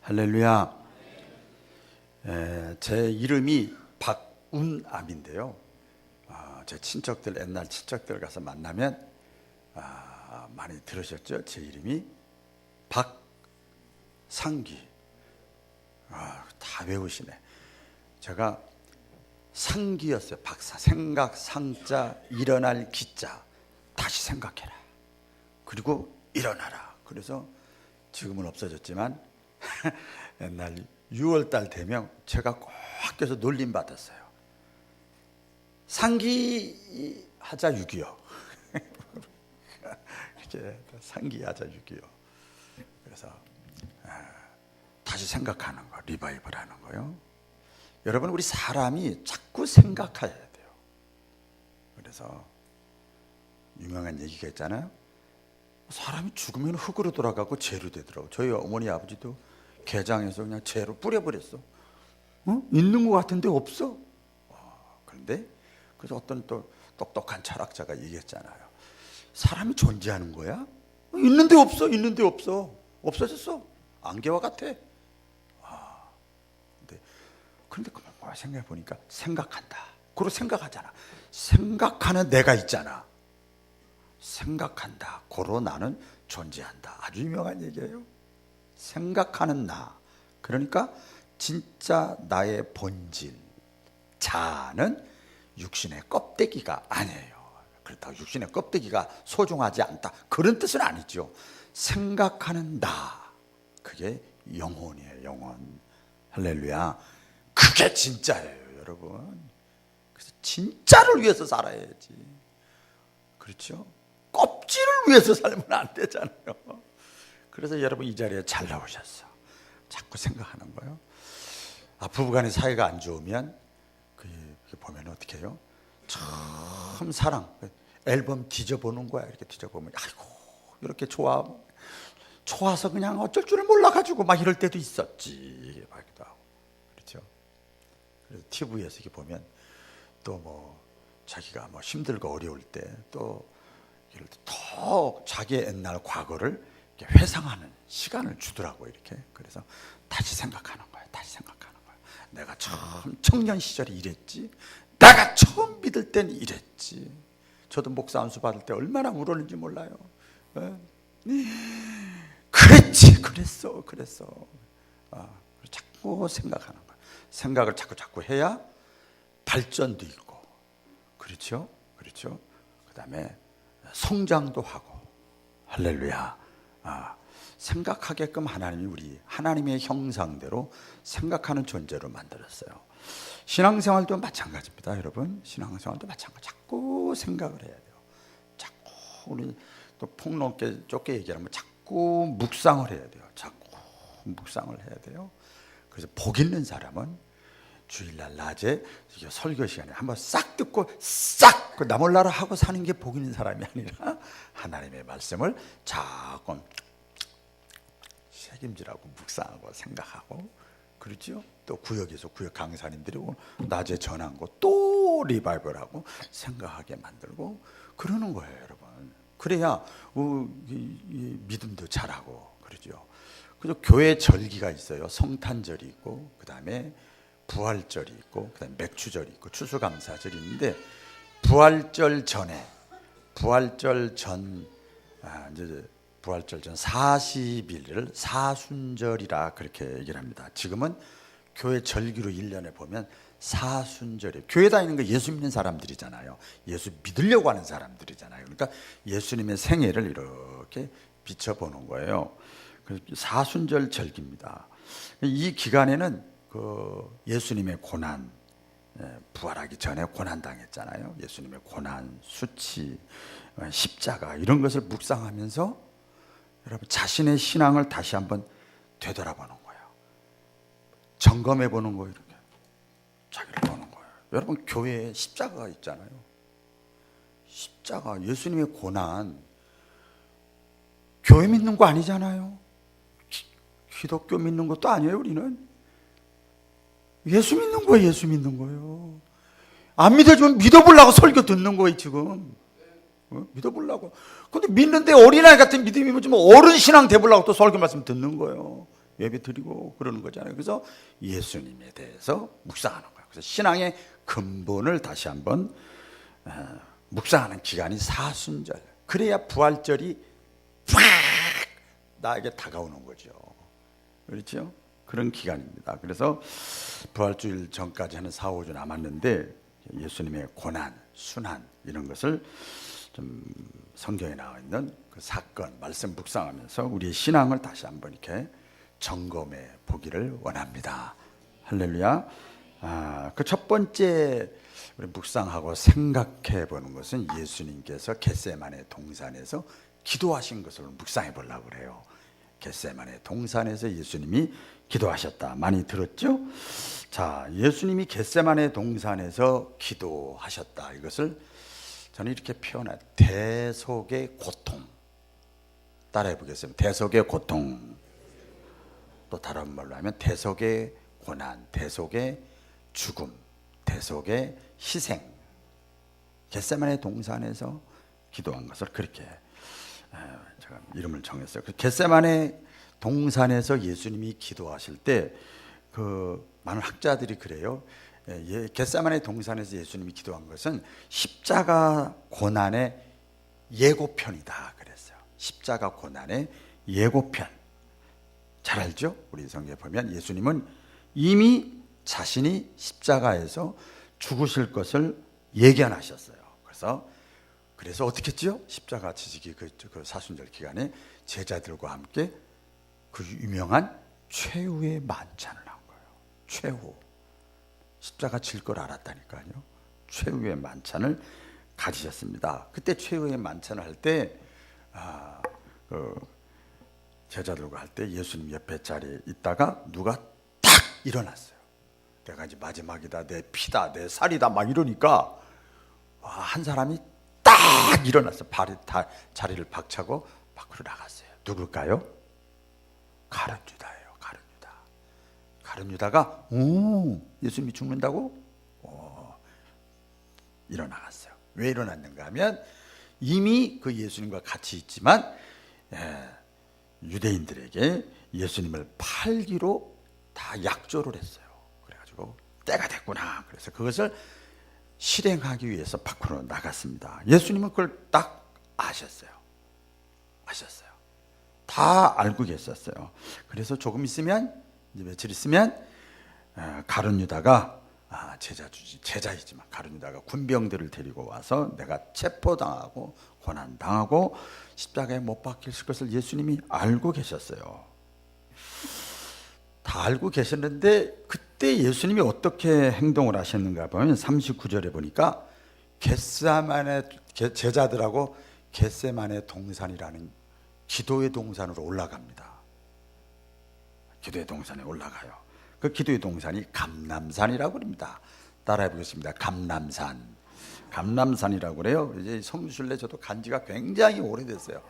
할렐루야. 제 이름이 박운암인데요. 제 친척들, 옛날 친척들 가서 만나면 많이 들으셨죠? 제 이름이 박상기. 다 외우시네. 제가 상기였어요. 박사. 생각, 상자, 일어날 기자. 다시 생각해라. 그리고 일어나라. 그래서 지금은 없어졌지만 옛날 6월달 되면 제가 꼭 학교에서 놀림 받았어요. 상기하자 6.25. 이렇게 상기하자 6.25. 그래서 다시 생각하는 거, 리바이벌 하는 거요. 여러분, 우리 사람이 자꾸 생각해야 돼요. 그래서 유명한 얘기가 있잖아요. 사람이 죽으면 흙으로 돌아가고 재로 되더라고. 저희 어머니 아버지도 개장에서 그냥 재로 뿌려버렸어. 있는 것 같은데 없어. 그런데 그래서 어떤 또 똑똑한 철학자가 얘기했잖아요. 사람이 존재하는 거야? 있는데 없어. 있는데 없어. 없어졌어. 안개와 같아. 그런데 그만 생각해 보니까 생각한다. 그리고 생각하잖아. 생각하는 내가 있잖아. 생각한다. 고로 나는 존재한다. 아주 유명한 얘기예요. 생각하는 나. 그러니까 진짜 나의 본질, 자아는 육신의 껍데기가 아니에요. 그렇다고 육신의 껍데기가 소중하지 않다, 그런 뜻은 아니죠. 생각하는 나, 그게 영혼이에요. 영혼. 할렐루야. 그게 진짜예요, 여러분. 그래서 진짜를 위해서 살아야지. 그렇죠? 껍질을 위해서 살면 안 되잖아요. 그래서 여러분 이 자리에 잘 나오셨어. 자꾸 생각하는 거예요. 부부간의 사이가 안 좋으면 보면 어떻게 해요? 참 사랑 앨범 뒤져보는 거야. 이렇게 뒤져보면 아이고 이렇게 좋아서 그냥 어쩔 줄을 몰라가지고 막 이럴 때도 있었지. 말기도 하고. 그렇죠? 그래서 TV에서 이렇게 보면 또 뭐 자기가 뭐 힘들고 어려울 때 또 이럴 때 더 자기의 옛날 과거를 이렇게 회상하는 시간을 주더라고. 이렇게. 그래서 다시 생각하는 거야. 다시 생각하는 거야. 내가 처음 청년 시절에 이랬지. 내가 처음 믿을 땐 이랬지. 저도 목사 안수 받을 때 얼마나 울었는지 몰라요. 그랬지. 그랬어. 자꾸 생각하는 거야. 생각을 자꾸 해야 발전도 있고, 그렇죠? 그 다음에 성장도 하고. 할렐루야. 생각하게끔 하나님이 우리 하나님의 형상대로 생각하는 존재로 만들었어요. 신앙생활도 마찬가지입니다, 여러분. 신앙생활도 마찬가지. 자꾸 생각을 해야 돼요. 자꾸 우리 또 폭넓게 좁게 얘기하면 자꾸 묵상을 해야 돼요. 자꾸 묵상을 해야 돼요. 그래서 복 있는 사람은 주일날 낮에 설교 시간에 한번 싹 듣고 싹 나몰라라 하고 사는 게 복 있는 사람이 아니라 하나님의 말씀을 자꾸 책임지라고 묵상하고 생각하고, 그렇죠? 또 구역에서 구역 강사님들이 낮에 전한 거 또 리바이벌하고 생각하게 만들고 그러는 거예요, 여러분. 그래야 믿음도 잘하고 그러죠. 그래서 교회 절기가 있어요. 성탄절이 있고, 그 다음에 부활절이 있고, 그 다음에 맥추절이 있고, 추수감사절이 있는데, 부활절 전 이제 부활절 전 40일을 사순절이라 그렇게 얘기를 합니다. 지금은 교회 절기로 1년에 보면 사순절이에요. 교회 다니는 거 예수 믿는 사람들이잖아요. 예수 믿으려고 하는 사람들이잖아요. 그러니까 예수님의 생애를 이렇게 비춰보는 거예요. 사순절 절기입니다. 이 기간에는 예수님의 고난, 부활하기 전에 고난 당했잖아요. 예수님의 고난, 수치, 십자가 이런 것을 묵상하면서 여러분 자신의 신앙을 다시 한번 되돌아보는 거예요. 점검해 보는 거예요. 이렇게 자기를 보는 거예요. 여러분 교회에 십자가가 있잖아요. 십자가, 예수님의 고난, 교회 믿는 거 아니잖아요. 기독교 믿는 것도 아니에요. 우리는 예수 믿는 거예요. 안 믿어주면 믿어보려고 설교 듣는 거예요, 지금. 믿어보려고. 근데 믿는데 어린아이 같은 믿음이면 좀 어른 신앙 돼보려고 또 설교 말씀 듣는 거예요. 예배 드리고 그러는 거잖아요. 그래서 예수님에 대해서 묵상하는 거예요. 그래서 신앙의 근본을 다시 한번 묵상하는 기간이 사순절. 그래야 부활절이 팍 나에게 다가오는 거죠. 그렇죠? 그런 기간입니다. 그래서 부활주일 전까지 한 4, 5주 남았는데 예수님의 고난, 순환 이런 것을 좀 성경에 나와 있는 그 사건, 말씀 묵상하면서 우리의 신앙을 다시 한번 이렇게 점검해 보기를 원합니다. 할렐루야. 그 첫 번째 우리 묵상하고 생각해 보는 것은 예수님께서 겟세마네 동산에서 기도하신 것을 묵상해 보려고 그래요. 겟세마네 동산에서 예수님이 기도하셨다. 많이 들었죠? 자, 예수님이 겟세마네 동산에서 기도하셨다. 이것을 저는 이렇게 표현해요. 대속의 고통. 따라해 보겠습니다. 대속의 고통. 또 다른 말로 하면 대속의 고난, 대속의 죽음, 대속의 희생. 겟세마네 동산에서 기도한 것을 그렇게 제가 이름을 정했어요. 그 겟세마네 동산에서 예수님이 기도하실 때 그 많은 학자들이 그래요. 겟세마네 동산에서 예수님이 기도한 것은 십자가 고난의 예고편이다 그랬어요. 십자가 고난의 예고편. 잘 알죠? 우리 성경에 보면 예수님은 이미 자신이 십자가에서 죽으실 것을 예견하셨어요. 그래서 어떻게 했죠? 십자가 지지기 그 사순절 기간에 제자들과 함께 그 유명한 최후의 만찬을 한 거예요. 최후. 십자가 질 걸 알았다니까요. 최후의 만찬을 가지셨습니다. 그때 최후의 만찬을 할 때 제자들과 할 때 예수님 옆에 자리에 있다가 누가 탁 일어났어요. 내가 이제 마지막이다, 내 피다, 내 살이다 막 이러니까 한 사람이 딱 일어났어. 자리를 박차고 밖으로 나갔어요. 누굴까요? 가룟 유다예요. 가룟 유다가 예수님이 죽는다고 일어나갔어요. 왜 일어났는가 하면 이미 그 예수님과 같이 있지만 유대인들에게 예수님을 팔기로 다 약조를 했어요. 그래가지고 때가 됐구나. 그래서 그것을 실행하기 위해서 밖으로 나갔습니다. 예수님은 그걸 딱 아셨어요. 다 알고 계셨어요. 그래서 조금 있으면, 이제 며칠 있으면 가룟 유다가 제자이지만 가룟 유다가 군병들을 데리고 와서 내가 체포당하고 고난당하고 십자가에 못 박힐 것을 예수님이 알고 계셨어요. 다 알고 계셨는데 그때 예수님이 어떻게 행동을 하셨는가 보면 39절에 보니까 제자들하고 겟세마네 동산이라는 기도의 동산으로 올라갑니다. 기도의 동산에 올라가요. 그 기도의 동산이 감람산이라고 합니다. 따라해 보겠습니다. 감람산이라고 그래요. 이제 성주순례 저도 간 지가 굉장히 오래됐어요.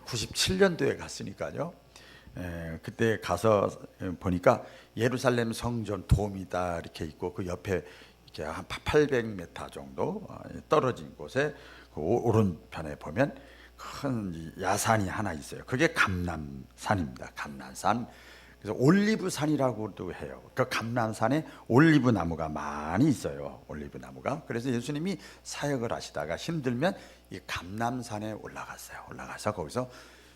97년도에 갔으니까요. 그때 가서 보니까 예루살렘 성전 돔이다 이렇게 있고 그 옆에 이렇게 한 800m 정도 떨어진 곳에 그 오른편에 보면 큰 야산이 하나 있어요. 그게 감람산입니다. 감람산. 그래서 올리브산이라고도 해요. 그 감람산에 올리브 나무가 많이 있어요. 올리브 나무가. 그래서 예수님이 사역을 하시다가 힘들면 이 감람산에 올라갔어요. 올라가서 거기서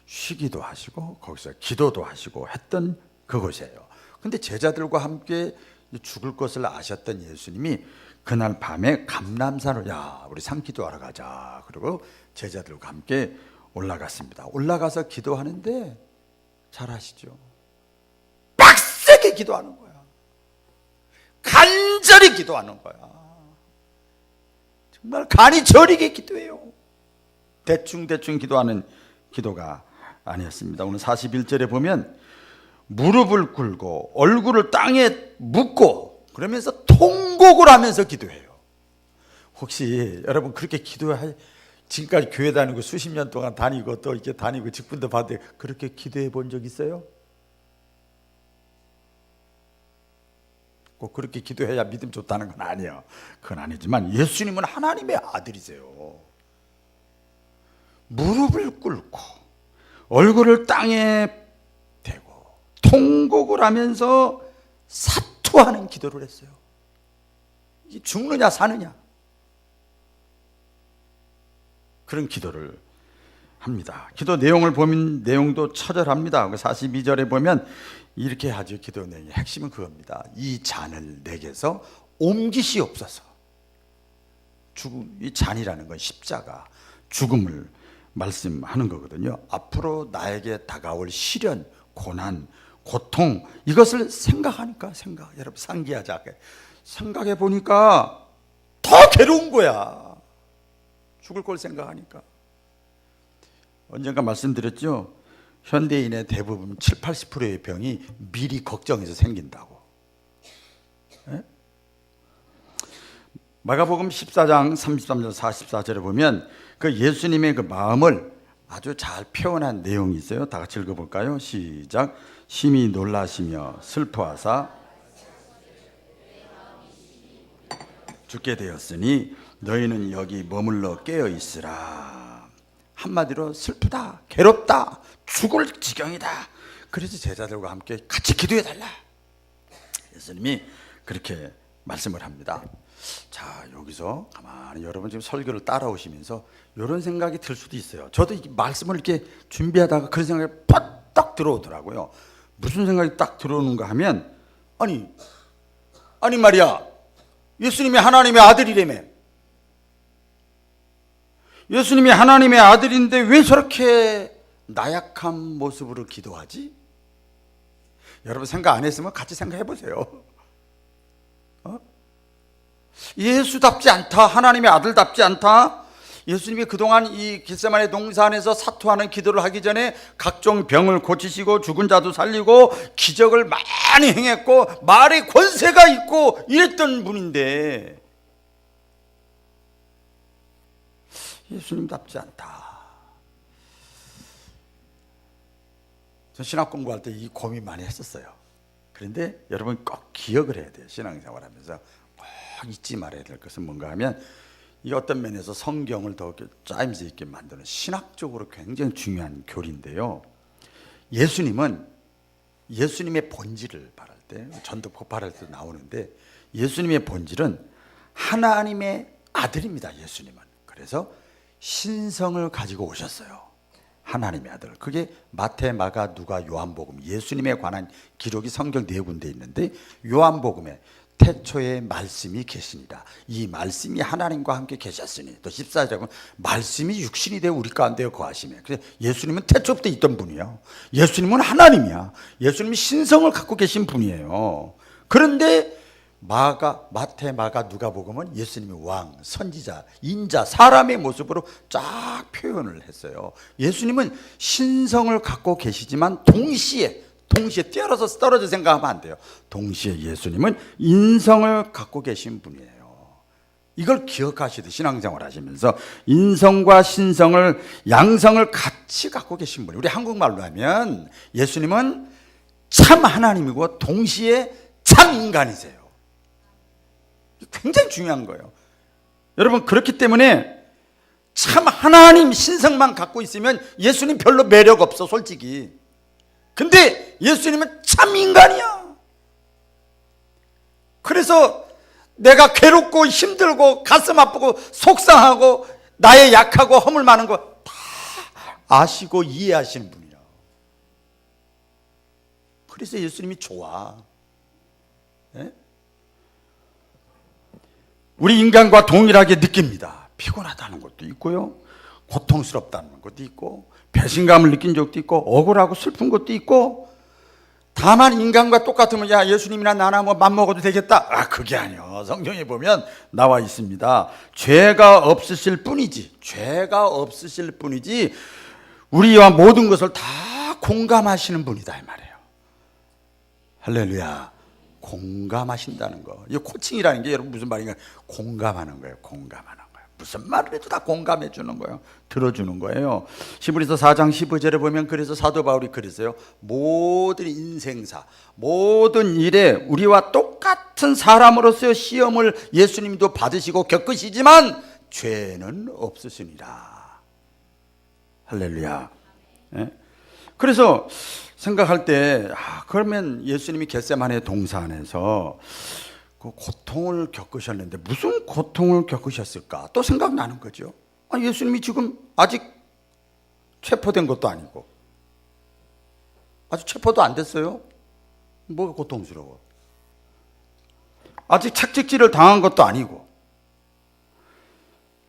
쉬기도 하시고 거기서 기도도 하시고 했던 그곳이에요. 근데 제자들과 함께 죽을 것을 아셨던 예수님이 그날 밤에 감람산으로 우리 산기도하러 가자. 그리고 제자들과 함께 올라갔습니다. 올라가서 기도하는데 잘 아시죠? 빡세게 기도하는 거야. 간절히 기도하는 거야. 정말 간이 저리게 기도해요. 대충 기도하는 기도가 아니었습니다. 오늘 41절에 보면 무릎을 꿇고 얼굴을 땅에 묻고 그러면서 통곡을 하면서 기도해요. 혹시 여러분 그렇게 지금까지 교회 다니고 수십 년 동안 다니고 또 이렇게 다니고 직분도 받는데 그렇게 기도해 본 적 있어요? 꼭 그렇게 기도해야 믿음 좋다는 건 아니에요. 그건 아니지만 예수님은 하나님의 아들이세요. 무릎을 꿇고 얼굴을 땅에 대고 통곡을 하면서 사투하는 기도를 했어요. 이게 죽느냐 사느냐 그런 기도를 합니다. 기도 내용을 보면 내용도 처절합니다. 42절에 보면 이렇게 하죠. 기도 내용의 핵심은 그겁니다. 이 잔을 내게서 옮기시옵소서. 이 잔이라는 건 십자가, 죽음을 말씀하는 거거든요. 앞으로 나에게 다가올 시련, 고난, 고통, 이것을 생각하니까 여러분 상기하자. 생각해 보니까 더 괴로운 거야. 죽을 걸 생각하니까. 언젠가 말씀드렸죠. 현대인의 대부분 70-80%의 병이 미리 걱정해서 생긴다고. 예? 마가복음 14장 33절 44절에 보면 그 예수님의 그 마음을 아주 잘 표현한 내용이 있어요. 다 같이 읽어볼까요? 시작. 심히 놀라시며 슬퍼하사 죽게 되었으니 너희는 여기 머물러 깨어 있으라. 한마디로 슬프다, 괴롭다, 죽을 지경이다. 그래서 제자들과 함께 같이 기도해 달라. 예수님이 그렇게 말씀을 합니다. 자, 여기서 가만히 여러분 지금 설교를 따라오시면서 이런 생각이 들 수도 있어요. 저도 이 말씀을 이렇게 준비하다가 그런 생각이 딱 들어오더라고요. 무슨 생각이 딱 들어오는가 하면 아니 말이야, 예수님이 하나님의 아들이라며. 예수님이 하나님의 아들인데 왜 저렇게 나약한 모습으로 기도하지? 여러분 생각 안 했으면 같이 생각해 보세요. 예수답지 않다, 하나님의 아들답지 않다. 예수님이 그동안 이 겟세마네 동산에서 사투하는 기도를 하기 전에 각종 병을 고치시고 죽은 자도 살리고 기적을 많이 행했고 말에 권세가 있고 이랬던 분인데 예수님답지 않다. 저 신학 공부할 때 이 고민 많이 했었어요. 그런데 여러분 꼭 기억을 해야 돼요. 신앙생활하면서 꼭 잊지 말아야 될 것은 뭔가 하면 이 어떤 면에서 성경을 더 짜임새 있게 만드는 신학적으로 굉장히 중요한 교리인데요. 예수님은 예수님의 본질을 말할 때 전도 폭발할 때 나오는데 예수님의 본질은 하나님의 아들입니다. 예수님은. 그래서 신성을 가지고 오셨어요. 하나님의 아들. 그게 마태, 마가, 누가, 요한복음 예수님에 관한 기록이 성경 4군데 있는데 요한복음에 태초에 말씀이 계시니라. 이 말씀이 하나님과 함께 계셨으니 또 14절에 보면 말씀이 육신이 되어 우리 가운데 거하시며. 그래서 예수님은 태초부터 있던 분이에요. 예수님은 하나님이야. 예수님이 신성을 갖고 계신 분이에요. 그런데 마태, 마가, 누가복음은 예수님이 왕, 선지자, 인자, 사람의 모습으로 쫙 표현을 했어요. 예수님은 신성을 갖고 계시지만 동시에 뛰어서 떨어져 생각하면 안 돼요. 동시에 예수님은 인성을 갖고 계신 분이에요. 이걸 기억하시듯 신앙생활 하시면서 인성과 신성을, 양성을 같이 갖고 계신 분이에요. 우리 한국말로 하면 예수님은 참 하나님이고 동시에 참 인간이세요. 굉장히 중요한 거예요. 여러분 그렇기 때문에 참 하나님 신성만 갖고 있으면 예수님 별로 매력 없어 솔직히. 근데 예수님은 참 인간이야. 그래서 내가 괴롭고 힘들고 가슴 아프고 속상하고 나의 약하고 허물 많은 거 다 아시고 이해하시는 분이야. 그래서 예수님이 좋아. 네? 우리 인간과 동일하게 느낍니다. 피곤하다는 것도 있고요, 고통스럽다는 것도 있고, 배신감을 느낀 적도 있고, 억울하고 슬픈 것도 있고. 다만 인간과 똑같으면 야 예수님이나 나나 뭐 맘먹어도 되겠다, 그게 아니요. 성경에 보면 나와 있습니다. 죄가 없으실 뿐이지 우리와 모든 것을 다 공감하시는 분이다 이 말이에요. 할렐루야. 공감하신다는 거. 이 코칭이라는 게 여러분 무슨 말인가? 공감하는 거예요. 무슨 말을 해도 다 공감해 주는 거예요. 들어주는 거예요. 히브리서 4장 15절에 보면 그래서 사도 바울이 그랬어요. 모든 인생사, 모든 일에 우리와 똑같은 사람으로서 시험을 예수님도 받으시고 겪으시지만 죄는 없으시니라. 할렐루야. 예? 그래서 생각할 때 그러면 예수님이 겟세마네 동산에서 그 고통을 겪으셨는데 무슨 고통을 겪으셨을까 또 생각나는 거죠. 예수님이 지금 아직 체포된 것도 아니고 아직 체포도 안 됐어요. 뭐가 고통스러워? 아직 착직질을 당한 것도 아니고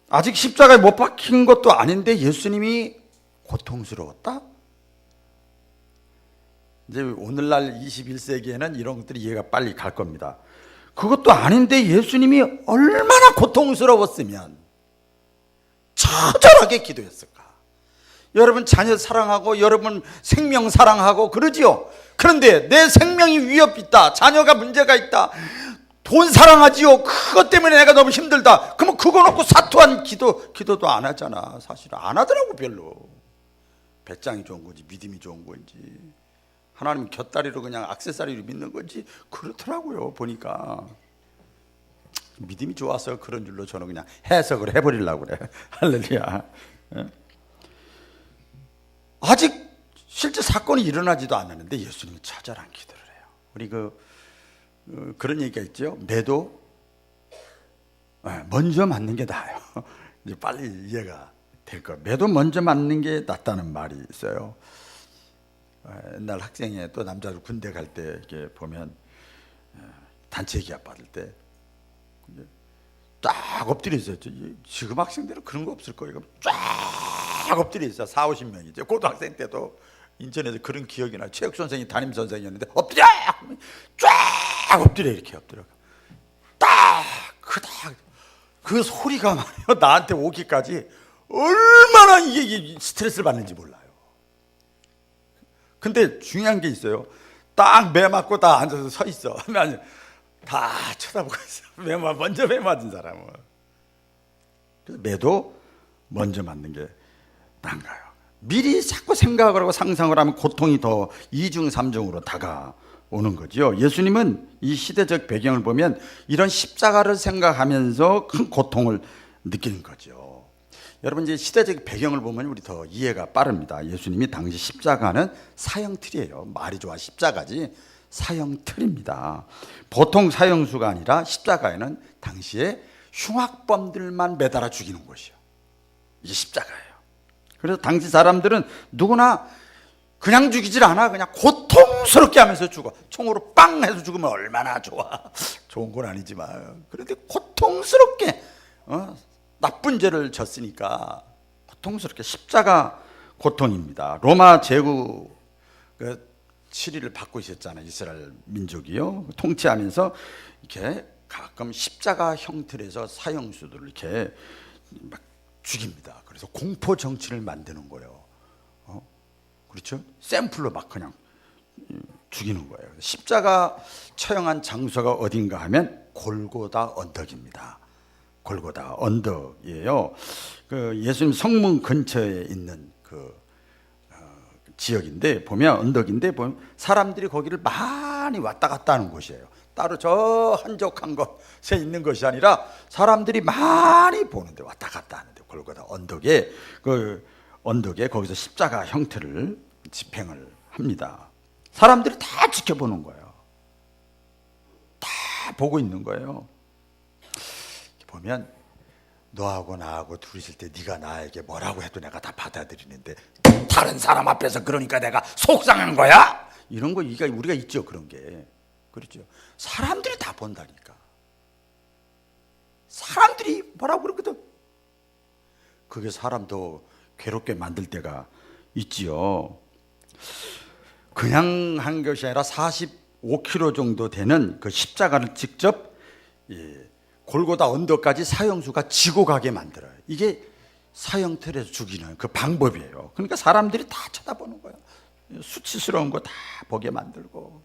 아직 십자가에 못 박힌 것도 아닌데 예수님이 고통스러웠다? 이제 오늘날 21세기에는 이런 것들이 이해가 빨리 갈 겁니다. 그것도 아닌데 예수님이 얼마나 고통스러웠으면 처절하게 기도했을까? 여러분 자녀 사랑하고 여러분 생명 사랑하고 그러지요. 그런데 내 생명이 위협 있다, 자녀가 문제가 있다, 돈 사랑하지요, 그것 때문에 내가 너무 힘들다, 그러면 그거 놓고 사투한 기도도 안 하잖아. 사실 안 하더라고. 별로 배짱이 좋은 건지 믿음이 좋은 건지 하나님 곁다리로 그냥 액세서리로 믿는 건지 그렇더라고요. 보니까 믿음이 좋아서 그런 줄로 저는 그냥 해석을 해버리려고 그래. 할렐루야. 아직 실제 사건이 일어나지도 않았는데 예수님이 처절한 기도를 해요. 우리 그런 얘기가 있죠. 매도 먼저 맞는 게 나아요. 이제 빨리 이해가 될 거예요. 매도 먼저 맞는 게 낫다는 말이 있어요. 옛날 학생회 또 남자들 군대 갈 때 이렇게 보면 단체 기합 받을 때 쫙 엎드려 있었죠. 지금 학생들은 그런 거 없을 거예요. 쫙 엎드려 있어. 4, 50명이죠. 고등학생 때도 인천에서 그런 기억이 나요. 체육 선생이 담임 선생이었는데 엎드려! 쫙 엎드려. 이렇게 엎드려. 그 소리가 말이에요. 나한테 오기까지 얼마나 이게 스트레스를 받는지 몰라요. 근데 중요한 게 있어요. 딱 매 맞고 다 앉아서 서 있어. 다 쳐다보고 있어. 먼저 매 맞은 사람은. 그래서 매도 먼저 맞는 게 난가요. 미리 자꾸 생각을 하고 상상을 하면 고통이 더 2중 3중으로 다가오는 거죠. 예수님은 이 시대적 배경을 보면 이런 십자가를 생각하면서 큰 고통을 느끼는 거죠. 여러분 이제 시대적 배경을 보면 우리 더 이해가 빠릅니다. 예수님이 당시 십자가는 사형틀이에요. 말이 좋아 십자가지 사형틀입니다. 보통 사형수가 아니라 십자가에는 당시에 흉악범들만 매달아 죽이는 곳이요. 이게 십자가예요. 그래서 당시 사람들은 누구나 그냥 죽이질 않아. 그냥 고통스럽게 하면서 죽어. 총으로 빵 해서 죽으면 얼마나 좋아. 좋은 건 아니지만 그런데 고통스럽게 나쁜 죄를 졌으니까 고통스럽게 십자가 고통입니다. 로마 제국 7위를 받고 있었잖아요. 이스라엘 민족이요. 통치하면서 이렇게 가끔 십자가 형틀에서 사형수들을 이렇게 막 죽입니다. 그래서 공포 정치를 만드는 거예요. 그렇죠? 샘플로 막 그냥 죽이는 거예요. 십자가 처형한 장소가 어딘가 하면 골고다 언덕입니다. 골고다 언덕이에요. 예수님 성문 근처에 있는 지역인데 보면 언덕인데 보면 사람들이 거기를 많이 왔다 갔다 하는 곳이에요. 따로 저 한적한 곳에 있는 것이 아니라 사람들이 많이 보는데 왔다 갔다 하는데 골고다 언덕에 언덕에 거기서 십자가 형태를 집행을 합니다. 사람들이 다 지켜보는 거예요. 다 보고 있는 거예요. 보면 너하고 나하고 둘이 있을 때 네가 나에게 뭐라고 해도 내가 다 받아들이는데 다른 사람 앞에서 그러니까 내가 속상한 거야? 이런 거 우리가 있죠. 그런 게. 그렇죠. 사람들이 다 본다니까. 사람들이 뭐라고 그러거든. 그게 사람도 괴롭게 만들 때가 있지요. 그냥 한 것이 아니라 45km 정도 되는 그 십자가를 직접 골고다 언덕까지 사형수가 지고 가게 만들어요. 이게 사형틀에서 죽이는 그 방법이에요. 그러니까 사람들이 다 쳐다보는 거예요. 수치스러운 거 다 보게 만들고.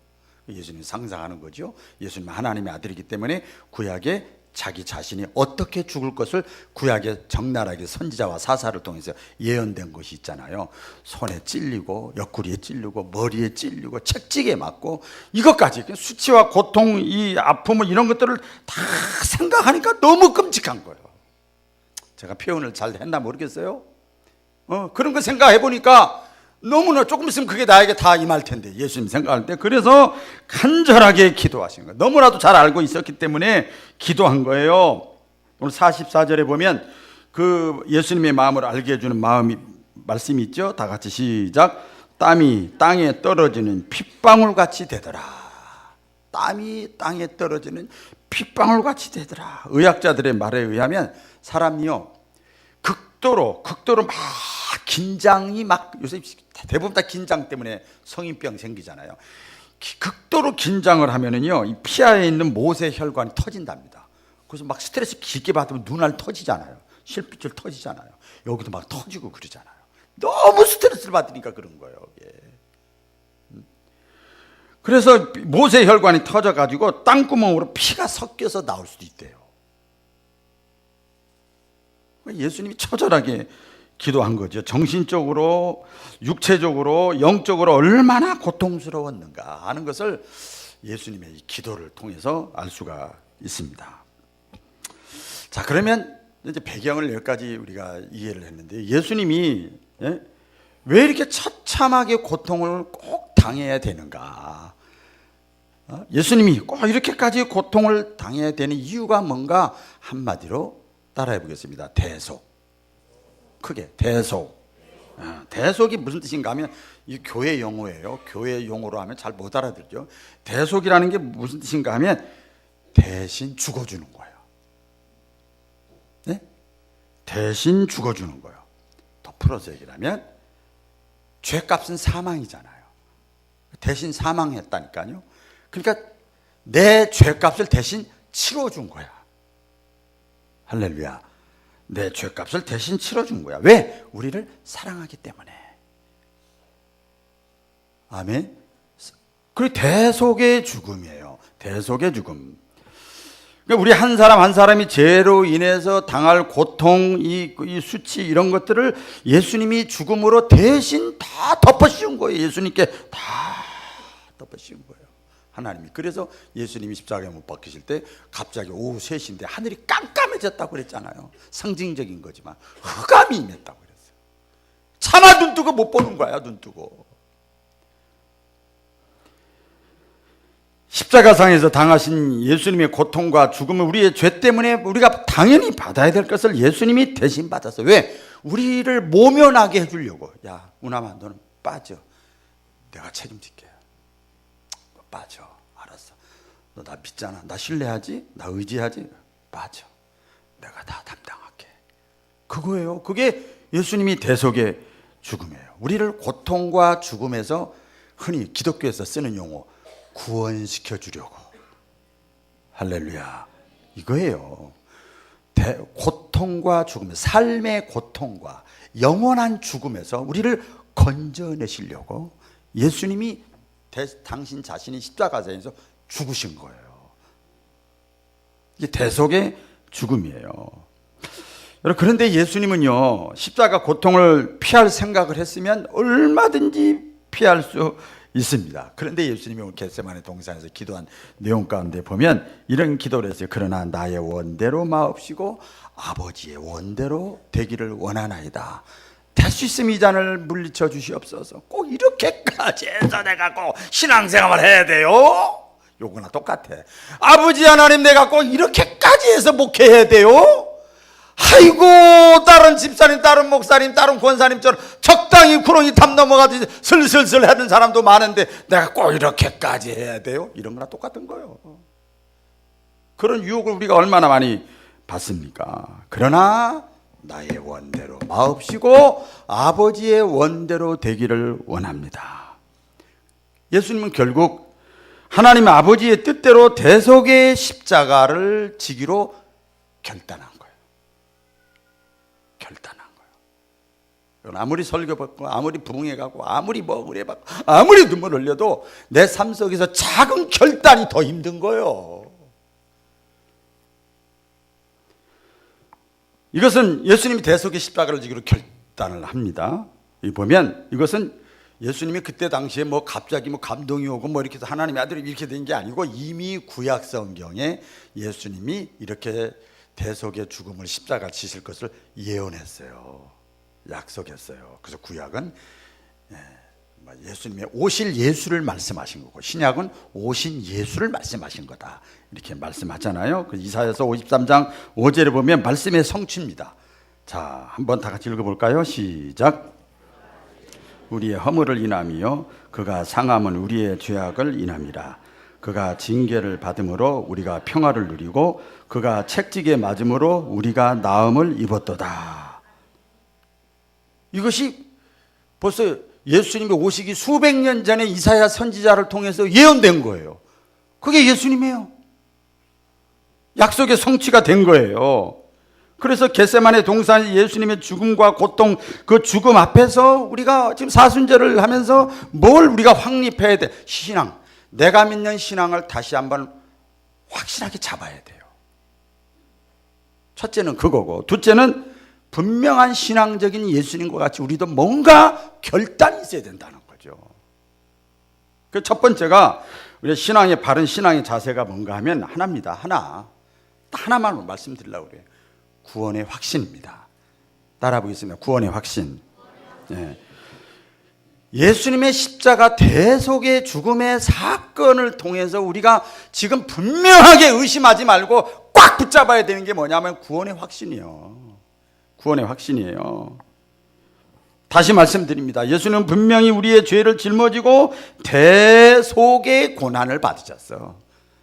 예수님이 상상하는 거죠. 예수님은 하나님의 아들이기 때문에 구약에 자기 자신이 어떻게 죽을 것을 구약에 적나라하게 선지자와 사사를 통해서 예언된 것이 있잖아요. 손에 찔리고 옆구리에 찔리고 머리에 찔리고 채찍에 맞고 이것까지 수치와 고통, 이 아픔을 이런 것들을 다 생각하니까 너무 끔찍한 거예요. 제가 표현을 잘 했나 모르겠어요. 그런 거 생각해 보니까 너무나 조금 있으면 그게 나에게 다 임할 텐데, 예수님 생각할 때. 그래서 간절하게 기도하신 거예요. 너무나도 잘 알고 있었기 때문에 기도한 거예요. 오늘 44절에 보면 그 예수님의 마음을 알게 해주는 말씀이 있죠. 다 같이 시작. 땀이 땅에 떨어지는 핏방울 같이 되더라. 땀이 땅에 떨어지는 핏방울 같이 되더라. 의학자들의 말에 의하면 사람이요, 극도로 막 긴장이 막, 요새 대부분 다 긴장 때문에 성인병 생기잖아요. 극도로 긴장을 하면은요, 이 피하에 있는 모세혈관이 터진답니다. 그래서 막 스트레스 깊게 받으면 눈알 터지잖아요. 실핏줄 터지잖아요. 여기도 막 터지고 그러잖아요. 너무 스트레스를 받으니까 그런 거예요. 예. 그래서 모세혈관이 터져가지고 땅구멍으로 피가 섞여서 나올 수도 있대요. 예수님이 처절하게 기도한 거죠. 정신적으로, 육체적으로, 영적으로 얼마나 고통스러웠는가 하는 것을 예수님의 기도를 통해서 알 수가 있습니다. 자, 그러면 이제 배경을 여기까지 우리가 이해를 했는데, 예수님이 왜 이렇게 처참하게 고통을 꼭 당해야 되는가? 예수님이 꼭 이렇게까지 고통을 당해야 되는 이유가 뭔가 한마디로 따라해 보겠습니다. 대속. 크게 대속. 대속이 무슨 뜻인가 하면 이 교회 용어예요. 교회 용어로 하면 잘 못 알아들죠. 대속이라는 게 무슨 뜻인가 하면 대신 죽어주는 거예요. 네? 대신 죽어주는 거예요. 더 풀어서 얘기하면 죄값은 사망이잖아요. 대신 사망했다니까요. 그러니까 내 죄값을 대신 치러준 거야. 할렐루야. 내 죄값을 대신 치러준 거야. 왜? 우리를 사랑하기 때문에. 아멘. 그 대속의 죽음이에요. 대속의 죽음. 그러니까 우리 한 사람 한 사람이 죄로 인해서 당할 고통, 이 수치 이런 것들을 예수님이 죽음으로 대신 다 덮어씌운 거예요. 예수님께 다 덮어씌운 거예요. 하나님이. 그래서 예수님이 십자가에 못 박히실 때 갑자기 오후 3시인데 하늘이 깜깜해졌다고 그랬잖아요. 상징적인 거지만 흑암이 임했다고 그랬어요. 차마 눈 뜨고 못 보는 거야. 눈 뜨고. 십자가상에서 당하신 예수님의 고통과 죽음을 우리의 죄 때문에 우리가 당연히 받아야 될 것을 예수님이 대신 받았어요. 왜? 우리를 모면하게 해주려고. 야, 우남아, 너는 빠져. 내가 책임질게. 너 빠져. 알았어. 너 나 믿잖아. 나 신뢰하지? 나 의지하지? 빠져. 내가 다 담당할게. 그거예요. 그게 예수님이 대속의 죽음이에요. 우리를 고통과 죽음에서 흔히 기독교에서 쓰는 용어 구원시켜 주려고. 할렐루야. 이거예요. 고통과 죽음, 삶의 고통과 영원한 죽음에서 우리를 건져내시려고 예수님이 당신 자신이 십자가에서 죽으신 거예요. 이게 대속의 죽음이에요. 여러분, 그런데 예수님은요, 십자가 고통을 피할 생각을 했으면 얼마든지 피할 수 있습니다. 그런데 예수님이 오늘 겟세마네 동산에서 기도한 내용 가운데 보면 이런 기도를 했어요. 그러나 나의 원대로 마옵시고 아버지의 원대로 되기를 원하나이다. 될 수 있으면 이 잔을 물리쳐 주시옵소서. 꼭 이렇게까지 해서 내가 꼭 신앙생활을 해야 돼요? 요거나 똑같아. 아버지 하나님, 내가 꼭 이렇게까지 해서 목회해야 돼요? 아이고, 다른 집사님, 다른 목사님, 다른 권사님처럼 적당히 구렁이 담 넘어가듯이 슬슬슬 하는 사람도 많은데 내가 꼭 이렇게까지 해야 돼요? 이런 거나 똑같은 거예요. 그런 유혹을 우리가 얼마나 많이 받습니까? 그러나 나의 원대로 마옵시고 아버지의 원대로 되기를 원합니다. 예수님은 결국 하나님 아버지의 뜻대로 대속의 십자가를 지기로 결단한 거예요. 결단한 거예요. 아무리 설교받고 아무리 부흥해가고 아무리 은혜받고 아무리 눈물 흘려도 내 삶 속에서 작은 결단이 더 힘든 거예요. 이것은 예수님이 대속의 십자가를 지기로 결단을 합니다. 보면 이것은 예수님이 그때 당시에 뭐 갑자기 뭐 감동이 오고 뭐 이렇게 해서 하나님의 아들이 이렇게 된 게 아니고 이미 구약 성경에 예수님이 이렇게 대속의 죽음을 십자가 지실 것을 예언했어요. 약속했어요. 그래서 구약은 예수님의 오실 예수를 말씀하신 거고, 신약은 오신 예수를 말씀하신 거다, 이렇게 말씀하잖아요. 그 이사야서 53장 5절에 보면 말씀의 성취입니다. 자, 한번 다 같이 읽어볼까요? 시작. 우리의 허물을 인함이요 그가 상함은 우리의 죄악을 인함이라. 그가 징계를 받음으로 우리가 평화를 누리고 그가 책지게 맞음으로 우리가 나음을 입었도다. 이것이 벌써 예수님이 오시기 수백 년 전에 이사야 선지자를 통해서 예언된 거예요. 그게 예수님이에요. 약속의 성취가 된 거예요. 그래서 겟세마네 동산에 예수님의 죽음과 고통, 그 죽음 앞에서 우리가 지금 사순절을 하면서 뭘 우리가 확립해야 돼? 신앙. 내가 믿는 신앙을 다시 한번 확실하게 잡아야 돼요. 첫째는 그거고, 둘째는 분명한 신앙적인 예수님과 같이 우리도 뭔가 결단이 있어야 된다는 거죠. 그 첫 번째가 우리 신앙의 바른 신앙의 자세가 뭔가 하면 하나입니다. 하나만 말씀드리려고 그래요. 구원의 확신입니다. 따라 보겠습니다. 구원의 확신. 네. 예수님의 십자가 대속의 죽음의 사건을 통해서 우리가 지금 분명하게 의심하지 말고 꽉 붙잡아야 되는 게 뭐냐면 구원의 확신이요. 구원의 확신이에요. 다시 말씀드립니다. 예수는 분명히 우리의 죄를 짊어지고 대속의 고난을 받으셨어.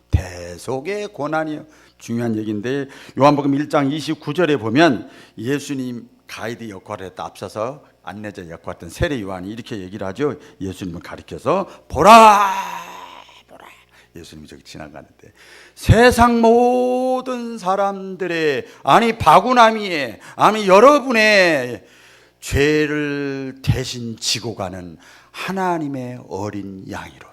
대속의 고난이요. 중요한 얘기인데, 요한복음 1장 29절에 보면 예수님 가이드 역할을 했다, 앞서서 안내자 역할을 했던 세례 요한이 이렇게 얘기를 하죠. 예수님을 가리켜서 보라. 예수님이 저기 지나가는데 세상 모든 사람들의, 아니 바구나미에, 아니 여러분의 죄를 대신 지고 가는 하나님의 어린 양이로다.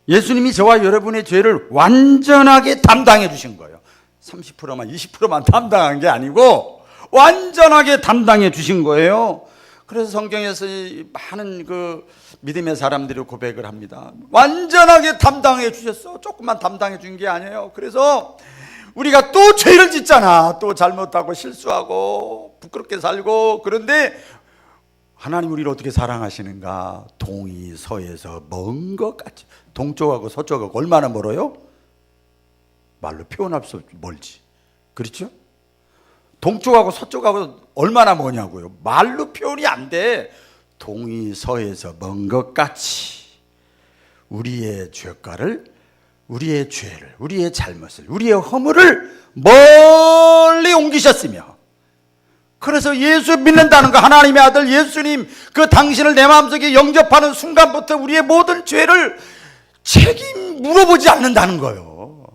예수님이 저와 여러분의 죄를 완전하게 담당해 주신 거예요. 30%만 20%만 담당한 게 아니고 완전하게 담당해 주신 거예요. 그래서 성경에서 많은 그 믿음의 사람들이 고백을 합니다. 완전하게 담당해 주셨어. 조금만 담당해 준 게 아니에요. 그래서 우리가 또 죄를 짓잖아. 또 잘못하고 실수하고 부끄럽게 살고. 그런데 하나님 우리를 어떻게 사랑하시는가? 동이 서에서 먼 것 같이. 동쪽하고 서쪽하고 얼마나 멀어요? 말로 표현할 수 없이 멀지. 그렇죠? 동쪽하고 서쪽하고 얼마나 머냐고요? 말로 표현이 안 돼. 동이 서에서 먼 것 같이 우리의 죄가를, 우리의 죄를, 우리의 잘못을, 우리의 허물을 멀리 옮기셨으며, 그래서 예수 믿는다는 거, 하나님의 아들 예수님, 그 당신을 내 마음속에 영접하는 순간부터 우리의 모든 죄를 책임 물어보지 않는다는 거예요.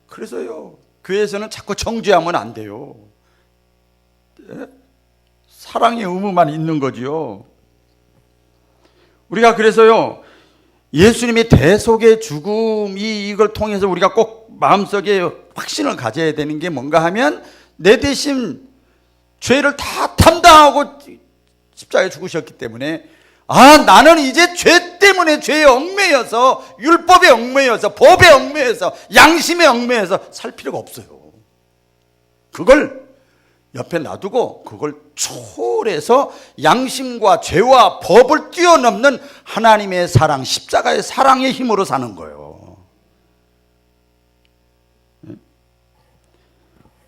그래서요, 교회에서는 자꾸 정죄하면 안 돼요. 사랑의 의무만 있는 거지요. 우리가 그래서요, 예수님의 대속의 죽음이, 이걸 통해서 우리가 꼭 마음속에 확신을 가져야 되는 게 뭔가 하면, 내 대신 죄를 다 담당하고 십자가에 죽으셨기 때문에, 나는 이제 죄 때문에 죄에 얽매여서, 율법에 얽매여서, 법에 얽매여서, 양심에 얽매여서 살 필요가 없어요. 그걸 옆에 놔두고 그걸 초월해서 양심과 죄와 법을 뛰어넘는 하나님의 사랑, 십자가의 사랑의 힘으로 사는 거예요.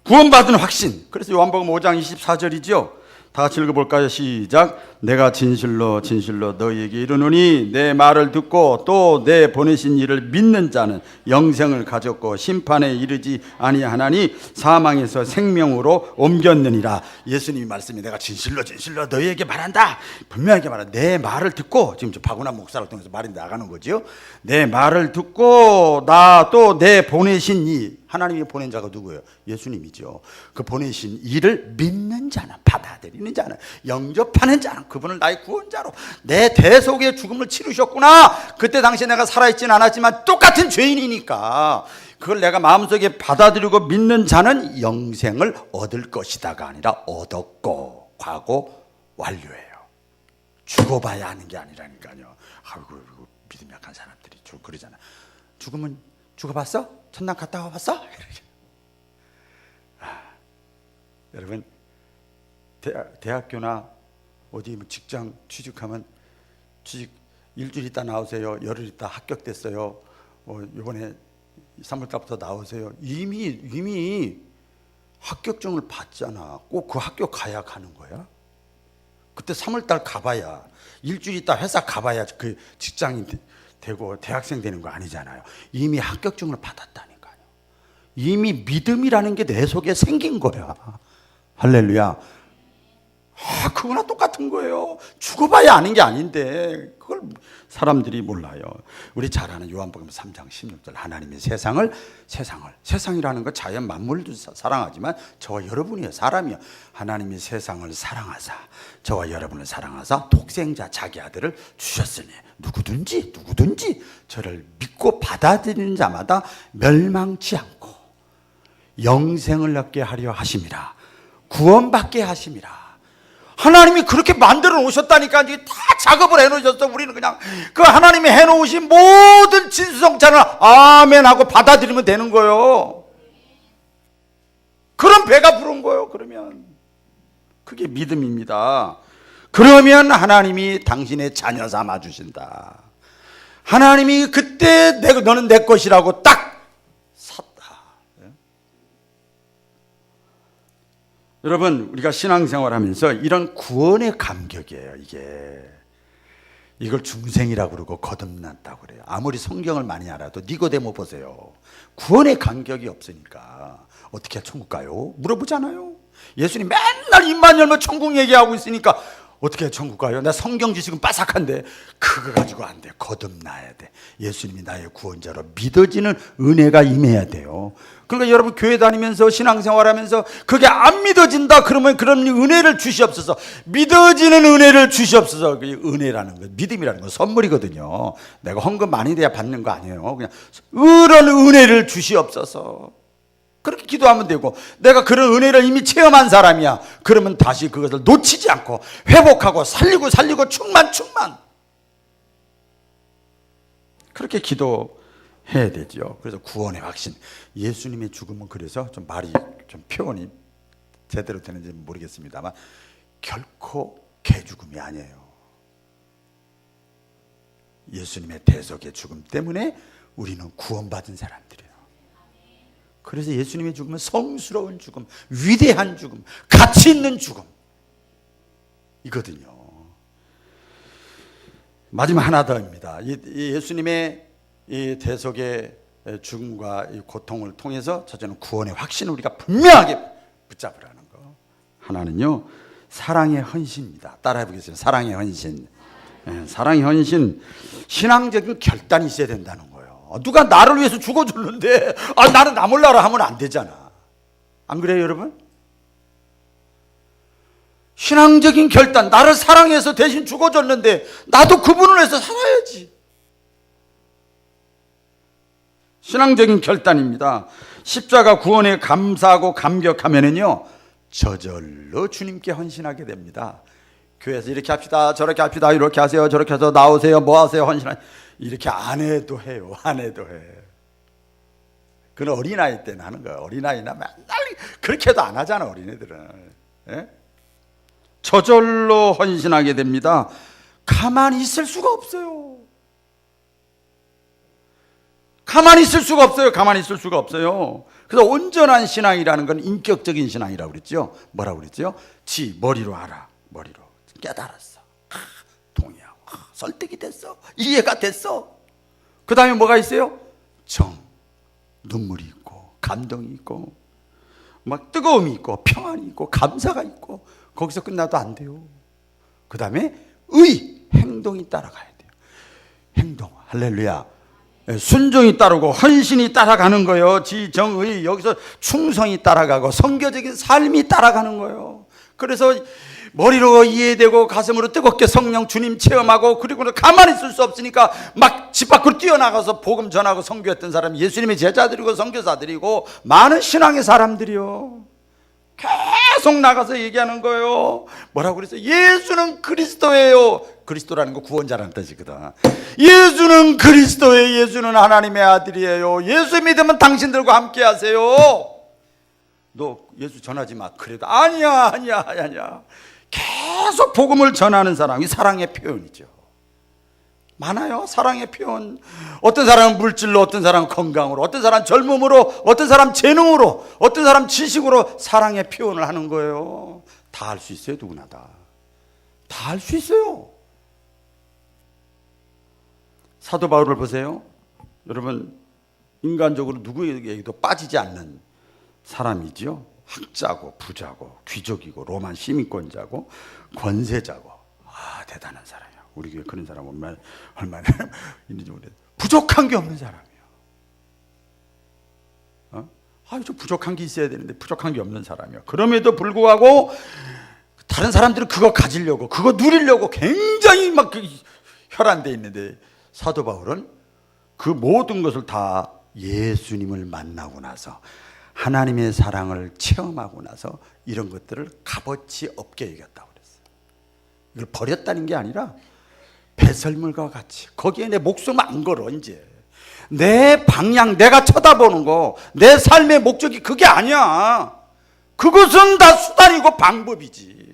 구원받은 확신. 그래서 요한복음 5장 24절이죠. 다 같이 읽어볼까요? 시작. 내가 진실로 진실로 너희에게 이르노니 내 말을 듣고 또 내 보내신 이를 믿는 자는 영생을 가졌고 심판에 이르지 아니하나니 사망에서 생명으로 옮겼느니라. 예수님이 말씀이 내가 진실로 진실로 너희에게 말한다. 분명하게 말한다. 내 말을 듣고, 지금 저 박운환 목사를 통해서 말이 나가는 거죠. 내 말을 듣고 나 또 내 보내신 이, 하나님이 보낸 자가 누구예요? 예수님이죠. 그 보내신 이를 믿는 자는, 받아들이는 자는, 영접하는 자는 그분을 나의 구원자로, 내 대속의 죽음을 치르셨구나. 그때 당시에 내가 살아있진 않았지만 똑같은 죄인이니까 그걸 내가 마음속에 받아들이고 믿는 자는 영생을 얻을 것이다가 아니라 얻었고, 과거 완료예요. 죽어봐야 하는 게 아니라니까요. 아이고, 믿음 약한 사람들이 그러잖아. 죽으면 죽어봤어? 천당 갔다 와봤어? 여러분 대학교나 어디 뭐 직장 취직하면 취직 일주일 있다 나오세요. 열흘 있다 합격됐어요. 이번에 3월달부터 나오세요. 이미 합격증을 받잖아. 꼭 그 학교 가야 가는 거야? 그때 3월달 가봐야, 일주일 있다 회사 가봐야 그 직장인 되고 대학생 되는 거 아니잖아요. 이미 합격증을 받았다니까요. 이미 믿음이라는 게 내 속에 생긴 거야. 할렐루야. 그거나 똑같은 거예요. 죽어봐야 아는 게 아닌데 그걸 사람들이 몰라요. 우리 잘 아는 요한복음 3장 16절, 하나님이 세상이라는 거 자연 만물도 사랑하지만 저와 여러분이요, 사람이요. 하나님이 세상을 사랑하사 저와 여러분을 사랑하사 독생자 자기 아들을 주셨으니 누구든지 저를 믿고 받아들이는 자마다 멸망치 않고 영생을 얻게 하려 하심이라. 구원받게 하심이라. 하나님이 그렇게 만들어 놓으셨다니까. 이제 다 작업을 해 놓으셨어. 우리는 그냥 그 하나님이 해 놓으신 모든 진수성찬을 아멘 하고 받아들이면 되는 거예요. 그럼 배가 부른 거예요. 그러면 그게 믿음입니다. 그러면 하나님이 당신의 자녀 삼아 주신다. 하나님이 그때 너는 내 것이라고 딱 샀다. 여러분, 우리가 신앙생활하면서 이런 구원의 감격이에요. 이걸 중생이라고 그러고 거듭났다고 그래요. 아무리 성경을 많이 알아도 니고데모 보세요. 구원의 감격이 없으니까 어떻게 천국 가요? 물어보잖아요. 예수님 맨날 입만 열면 천국 얘기하고 있으니까 어떻게 천국 가요? 나 성경 지식은 빠삭한데 그거 가지고 안 돼. 거듭나야 돼. 예수님이 나의 구원자로 믿어지는 은혜가 임해야 돼요. 그러니까 여러분 교회 다니면서 신앙생활하면서 그게 안 믿어진다 그러면 그런 은혜를 주시옵소서. 믿어지는 은혜를 주시옵소서. 그 은혜라는 거, 믿음이라는 건 선물이거든요. 내가 헌금 많이 돼야 받는 거 아니에요. 그냥 그런 은혜를 주시옵소서. 그렇게 기도하면 되고, 내가 그런 은혜를 이미 체험한 사람이야. 그러면 다시 그것을 놓치지 않고 회복하고 살리고 충만 그렇게 기도해야 되죠. 그래서 구원의 확신. 예수님의 죽음은 그래서 좀 말이 좀 표현이 제대로 되는지 모르겠습니다만 결코 개죽음이 아니에요. 예수님의 대속의 죽음 때문에 우리는 구원받은 사람들이에요. 그래서 예수님의 죽음은 성스러운 죽음, 위대한 죽음, 가치 있는 죽음 이거든요. 마지막 하나 더입니다. 예수님의 이 대속의 죽음과 이 고통을 통해서 첫째는 구원의 확신을 우리가 분명하게 붙잡으라는 거. 하나는요, 사랑의 헌신입니다. 따라해 보겠습니다. 사랑의 헌신. 사랑의 헌신, 신앙적인 결단이 있어야 된다는 거예요. 누가 나를 위해서 죽어줬는데 나는 나 몰라라 하면 안 되잖아. 안 그래요, 여러분? 신앙적인 결단, 나를 사랑해서 대신 죽어줬는데 나도 그분을 위해서 살아야지. 신앙적인 결단입니다. 십자가 구원에 감사하고 감격하면은요, 저절로 주님께 헌신하게 됩니다. 교회에서 이렇게 합시다, 저렇게 합시다, 이렇게 하세요, 저렇게 해서 나오세요, 뭐 하세요, 헌신하 이렇게 안 해도 해요. 안 해도 해. 그건 어린아이 때는 하는 거야. 어린아이나 맨날 그렇게 해도 안 하잖아, 어린애들은. 예? 저절로 헌신하게 됩니다. 가만히 있을 수가 없어요. 가만히 있을 수가 없어요. 그래서 온전한 신앙이라는 건 인격적인 신앙이라고 그랬죠. 뭐라고 그랬죠? 머리로 알아. 머리로 깨달았어. 동의하고 설득이 됐어. 이해가 됐어. 그 다음에 뭐가 있어요? 눈물이 있고 감동이 있고 막 뜨거움이 있고 평안이 있고 감사가 있고, 거기서 끝나도 안 돼요. 그 다음에 행동이 따라가야 돼요. 행동, 할렐루야. 순종이 따르고 헌신이 따라가는 거예요. 지정의, 여기서 충성이 따라가고 성교적인 삶이 따라가는 거예요. 그래서 머리로 이해되고 가슴으로 뜨겁게 성령 주님 체험하고, 그리고 가만히 있을 수 없으니까 막 집 밖으로 뛰어나가서 복음 전하고 선교했던 사람이 예수님의 제자들이고 선교사들이고 많은 신앙의 사람들이요. 계속 나가서 얘기하는 거예요. 뭐라고 그랬어요? 예수는 그리스도예요. 그리스도라는 거 구원자라는 뜻이거든. 예수는 그리스도예요. 예수는 하나님의 아들이에요. 예수 믿으면 당신들과 함께 하세요. 너 예수 전하지 마. 그래도 아니야. 계속 복음을 전하는 사람이 사랑의 표현이죠. 많아요. 사랑의 표현. 어떤 사람은 물질로, 어떤 사람은 건강으로, 어떤 사람은 젊음으로, 어떤 사람은 재능으로, 어떤 사람은 지식으로 사랑의 표현을 하는 거예요. 다 할 수 있어요. 누구나 다 할 수 있어요. 사도 바울을 보세요. 여러분, 인간적으로 누구에게도 빠지지 않는 사람이지요. 학자고 부자고 귀족이고 로마 시민권자고 권세자고, 대단한 사람이야. 우리 교회 그런 사람 얼마나 있는지 모르겠어요. 부족한 게 없는 사람이에요. 좀 부족한 게 있어야 되는데 부족한 게 없는 사람이에요. 그럼에도 불구하고 다른 사람들은 그거 가지려고, 그거 누리려고 굉장히 막 혈안돼 있는데, 사도 바울은 그 모든 것을 다 예수님을 만나고 나서, 하나님의 사랑을 체험하고 나서 이런 것들을 값어치 없게 여겼다고 그랬어요. 이걸 버렸다는 게 아니라 배설물과 같이 거기에 내 목숨 안 걸어. 이제 내 방향, 내가 쳐다보는 거, 내 삶의 목적이 그게 아니야. 그것은 다 수단이고 방법이지.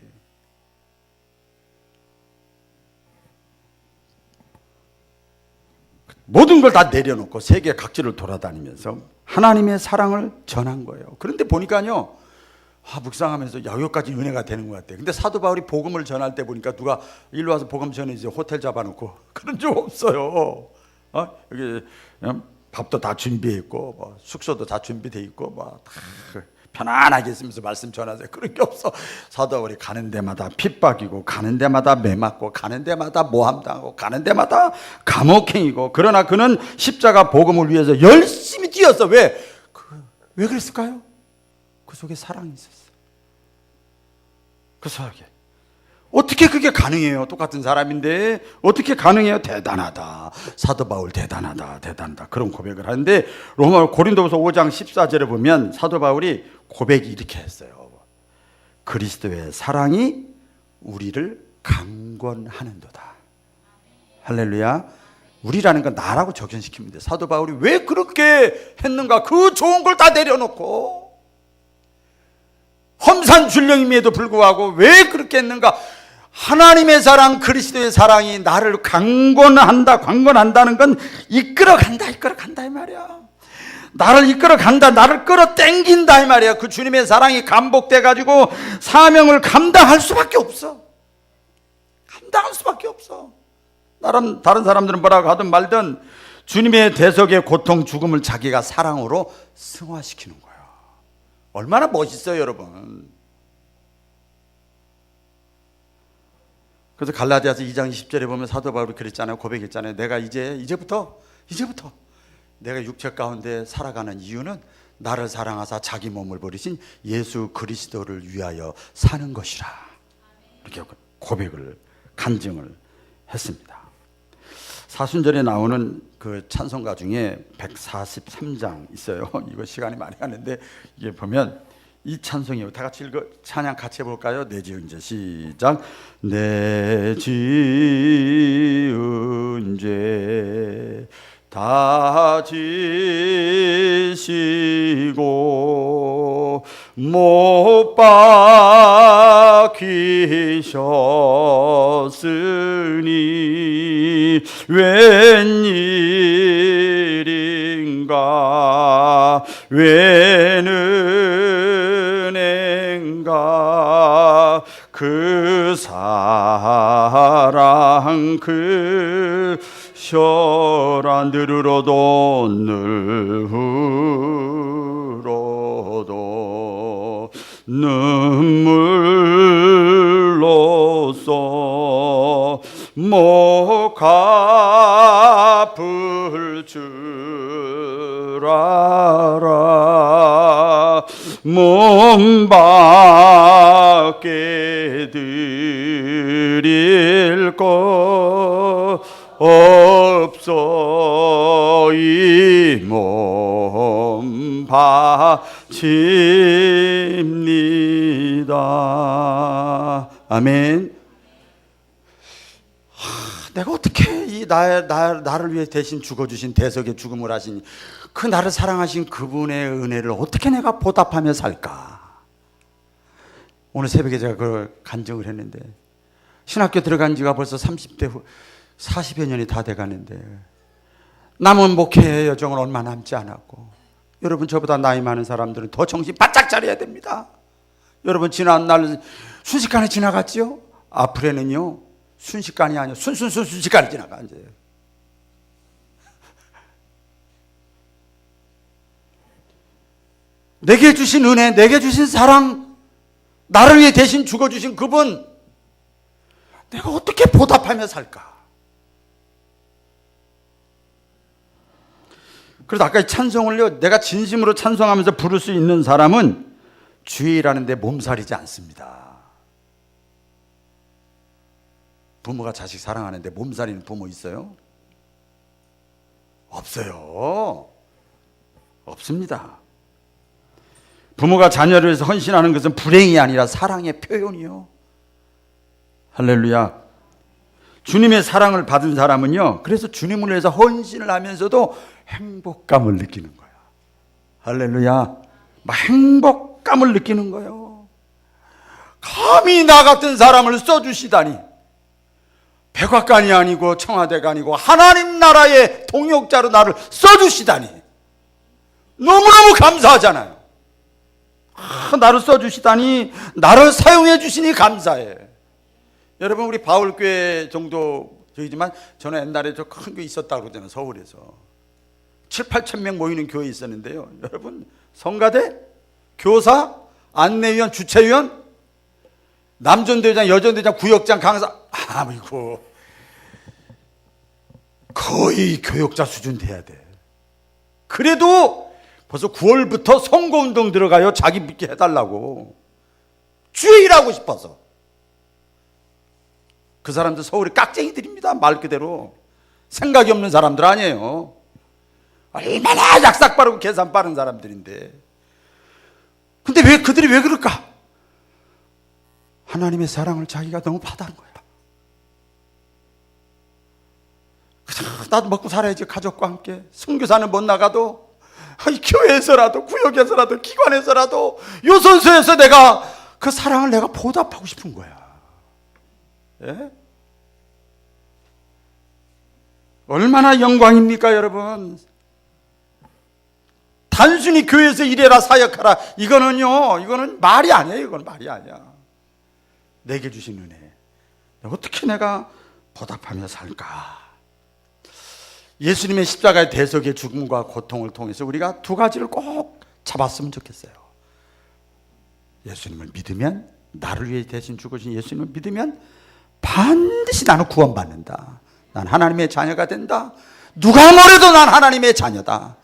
모든 걸 다 내려놓고 세계 각지를 돌아다니면서 하나님의 사랑을 전한 거예요. 그런데 보니까요, 묵상하면서 여기까지 은혜가 되는 것 같아요. 근데 사도 바울이 복음을 전할 때 보니까 누가 일로 와서 복음 전해 이제 호텔 잡아놓고 그런 적 없어요. 여기 밥도 다 준비해 있고, 뭐 숙소도 다 준비돼 있고, 뭐 다 편안하게 있으면서 말씀 전하세요. 그런 게 없어. 사도 바울이 가는 데마다 핍박이고, 가는 데마다 매맞고, 가는 데마다 모함당하고, 가는 데마다 감옥행이고, 그러나 그는 십자가 복음을 위해서 열심히 뛰었어. 왜 그랬을까요? 그 속에 사랑이 있었어. 그 속에. 어떻게 그게 가능해요? 똑같은 사람인데 어떻게 가능해요? 대단하다. 사도 바울 대단하다. 그런 고백을 하는데, 고린도후서 5장 14절에 보면 사도 바울이 고백이 이렇게 했어요. 그리스도의 사랑이 우리를 강권하는도다. 할렐루야. 우리라는 건 나라고 적용시키면 돼. 사도 바울이 왜 그렇게 했는가? 그 좋은 걸 다 내려놓고, 험산 줄령임에도 불구하고 왜 그렇게 했는가? 하나님의 사랑, 그리스도의 사랑이 나를 강권한다는 건 이끌어간다 이 말이야. 나를 이끌어간다, 나를 끌어당긴다 이 말이야. 그 주님의 사랑이 감복돼 가지고 사명을 감당할 수밖에 없어. 다른 사람들은 뭐라고 하든 말든 주님의 대속의 고통, 죽음을 자기가 사랑으로 승화시키는 거야. 얼마나 멋있어요, 여러분. 그래서 갈라디아서 2장 20절에 보면 사도 바울이 그랬잖아요. 고백했잖아요. 내가 이제부터 내가 육체 가운데 살아가는 이유는 나를 사랑하사 자기 몸을 버리신 예수 그리스도를 위하여 사는 것이라. 이렇게 고백을, 간증을 했습니다. 사순절에 나오는 그 찬송가 중에 143장 있어요. 이거 시간이 많이 가는데, 이게 보면 이 찬송이에요. 다 같이 찬양 같이 해볼까요? 내 지은 죄 시작. 내 지은 죄 다 지시고 못 박히셨으니 웬일인가 웬은행가 그 사랑 그 셔라 늘으로도 눈물로써 못 갚을 줄 알아 몸 밖에 드릴 것 없어 이 몸 바칩니다. 아멘. 내가 어떻게 나를 위해 대신 죽어주신 대속의 죽음을 하신 그 나를 사랑하신 그분의 은혜를 어떻게 내가 보답하며 살까? 오늘 새벽에 제가 그걸 간증을 했는데, 신학교 들어간 지가 벌써 30대 후 40여 년이 다 돼가는데 남은 목회의 여정은 얼마 남지 않았고, 여러분 저보다 나이 많은 사람들은 더 정신 바짝 차려야 됩니다. 여러분 지난 날 순식간에 지나갔지요? 앞으로는요 순식간이 아니요 순식간에 지나가 이제. 내게 주신 은혜, 내게 주신 사랑, 나를 위해 대신 죽어주신 그분, 내가 어떻게 보답하며 살까? 그래서 아까 이 찬송을요, 내가 진심으로 찬송하면서 부를 수 있는 사람은 주일하는데 몸살이지 않습니다. 부모가 자식 사랑하는데 몸살이는 부모 있어요? 없어요. 없습니다. 부모가 자녀를 위해서 헌신하는 것은 불행이 아니라 사랑의 표현이요. 할렐루야. 주님의 사랑을 받은 사람은요, 그래서 주님을 위해서 헌신을 하면서도 행복감을 느끼는 거야. 할렐루야. 막 행복감을 느끼는 거예요. 감히 나 같은 사람을 써주시다니. 백악관이 아니고 청와대가 아니고 하나님 나라의 동역자로 나를 써주시다니. 너무너무 감사하잖아요. 나를 써주시다니, 나를 사용해 주시니 감사해. 여러분, 우리 바울교회 정도 저기지만 저는 옛날에 저 큰 교회 있었다고 그러잖아요. 서울에서 7, 8천 명 모이는 교회 있었는데요. 여러분, 성가대, 교사, 안내위원, 주최위원, 남전대장, 여전대장, 구역장, 강사, 아이고 거의 교역자 수준 돼야 돼. 그래도 벌써 9월부터 선거운동 들어가요. 자기 믿게 해달라고. 주의 일하고 싶어서. 그 사람들 서울의 깍쟁이들입니다. 말 그대로. 생각이 없는 사람들 아니에요. 얼마나 약삭 빠르고 계산 빠른 사람들인데. 근데 왜 그들이 왜 그럴까? 하나님의 사랑을 자기가 너무 받아는 거야. 나도 먹고 살아야지. 가족과 함께. 선교사는 못 나가도 교회에서라도, 구역에서라도, 기관에서라도, 요선소에서 내가 그 사랑을 내가 보답하고 싶은 거야. 예? 얼마나 영광입니까, 여러분? 단순히 교회에서 일해라, 사역하라, 이거는 말이 아니에요. 이건 말이 아니야. 내게 주신 은혜, 어떻게 내가 보답하며 살까? 예수님의 십자가의 대속의 죽음과 고통을 통해서 우리가 두 가지를 꼭 잡았으면 좋겠어요. 예수님을 믿으면, 나를 위해 대신 죽으신 예수님을 믿으면 반드시 나는 구원받는다. 난 하나님의 자녀가 된다. 누가 뭐래도 난 하나님의 자녀다.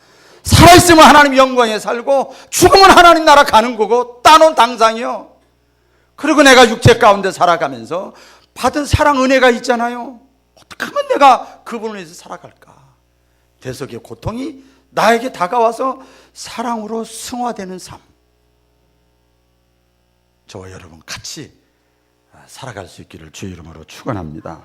살아있으면 하나님 영광에 살고 죽으면 하나님 나라 가는 거고, 따놓은 당상이요. 그리고 내가 육체 가운데 살아가면서 받은 사랑 은혜가 있잖아요. 어떻게 하면 내가 그분을 위해서 살아갈까? 대속의 고통이 나에게 다가와서 사랑으로 승화되는 삶, 저와 여러분 같이 살아갈 수 있기를 주의 이름으로 축원합니다.